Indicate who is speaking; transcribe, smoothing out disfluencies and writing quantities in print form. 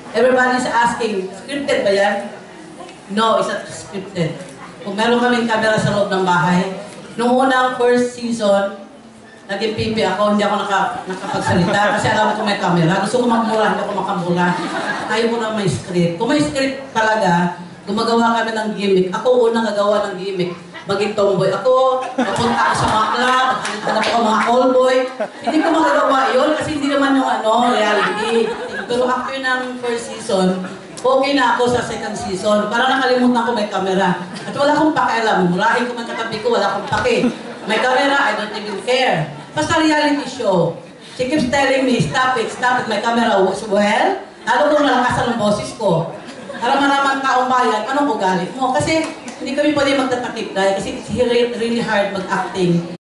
Speaker 1: Everybody's asking, scripted ba yan? No, it's not scripted. Kung meron kaming camera sa loob ng bahay, nung unang first season, naging pipi ako, hindi ako nakapagsalita kasi alam ko may camera. Gusto ko magmura, hindi ako makamura. Ayaw ko na may script. Kung may script talaga, gumagawa kami ng gimmick. Ako unang gagawa ng gimmick. Maging tomboy ako, mapunta ako sa mga club, hanap ako mga callboy. Hindi ko magagawa yun kasi hindi naman yung reality. Pero after ng first season, okay na ako sa second season. Parang nakalimutan ko may camera. At wala akong pakialam. Murahin ko man katabi ko, wala akong pake. May camera, I don't even care. Basta reality show. She keeps telling me, stop it, may camera. Well, lalo kong nalakasan ng boses ko. Para maramang taong bayan, anong ugali mo? Kasi hindi kami pwede magtatakip dahil kasi it's really hard mag-acting